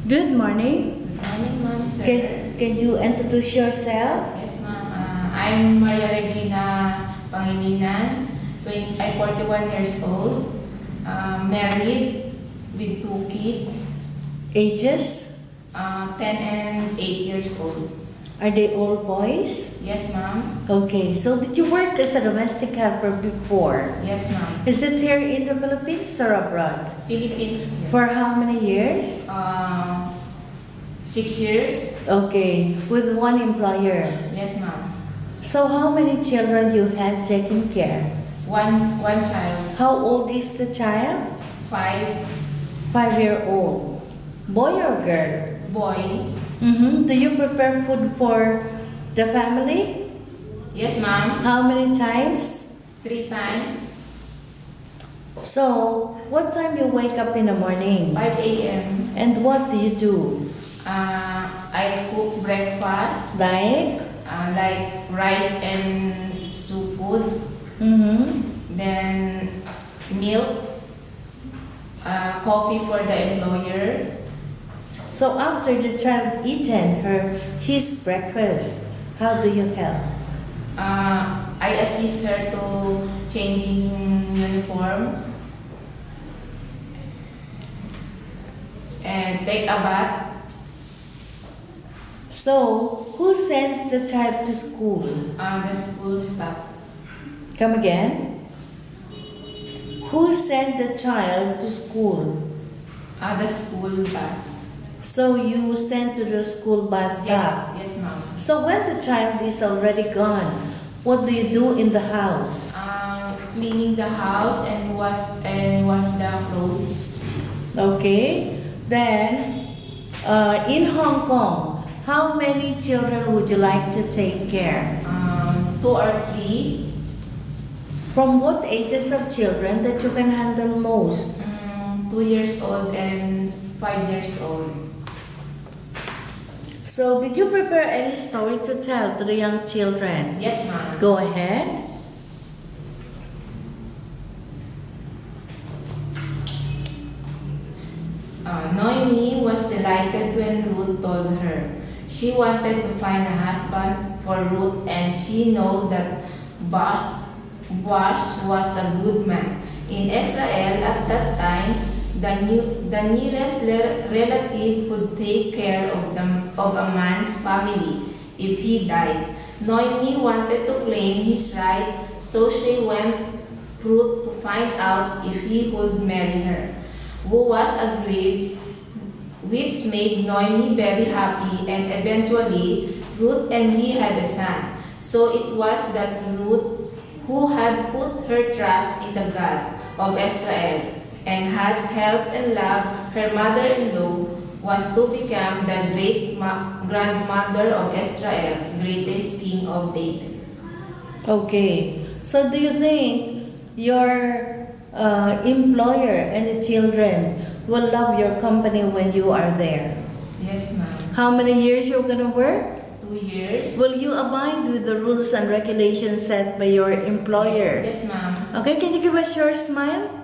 Good morning. Good morning, ma'am, sir. Can you introduce yourself? Yes, ma'am. I'm Maria Regina Pangilinan. I'm 41 years old. Married with 2 kids, Ages? 10 and 8 years old. Are they all boys? Yes, ma'am. Okay, so did you work as a domestic helper before? Yes, ma'am. Is it here in the Philippines or abroad? Philippines. For how many years? 6 years. Okay, with one employer. Yes, ma'am. So how many children you had taking care? One child. How old is the child? 5 5-year-old. Boy or girl? boy. Do you prepare food for the family? Yes, ma'am. How many times? 3 times. So, what time you wake up in the morning? 5 a.m. And what do you do? I cook breakfast. Like? Like rice and stew food, then milk, coffee for the employer. So after the child eaten his breakfast, how do you help? I assist her to changing uniforms and take a bath. So, who sends the child to school? The school staff. Come again? Who sent the child to school? The school bus. So you send to the school bus stop. Yes, ma'am. So when the child is already gone, what do you do in the house? Cleaning the house and wash the clothes. Okay. Then, in Hong Kong, how many children would you like to take care? 2 or 3. From what ages of children that you can handle most? 2 years old and 5 years old. So, did you prepare any story to tell to the young children? Yes, ma'am. Go ahead. Noemi was delighted when Ruth told her she wanted to find a husband for Ruth, and she knew that Boaz was a good man. In Israel at that time, the nearest relative would take care of a man's family if he died. Noemi wanted to claim his right, so she went Ruth to find out if he would marry her. Boaz agreed, which made Noemi very happy, and eventually Ruth and he had a son. So it was that Ruth, who had put her trust in the God of Israel and had helped and loved her mother-in-law, was to become the great grandmother of Israel's greatest king of David. Okay. So, do you think your employer and the children will love your company when you are there? Yes, ma'am. How many years you're gonna work? 2 years. Will you abide with the rules and regulations set by your employer? Yes, ma'am. Okay, can you give us your smile?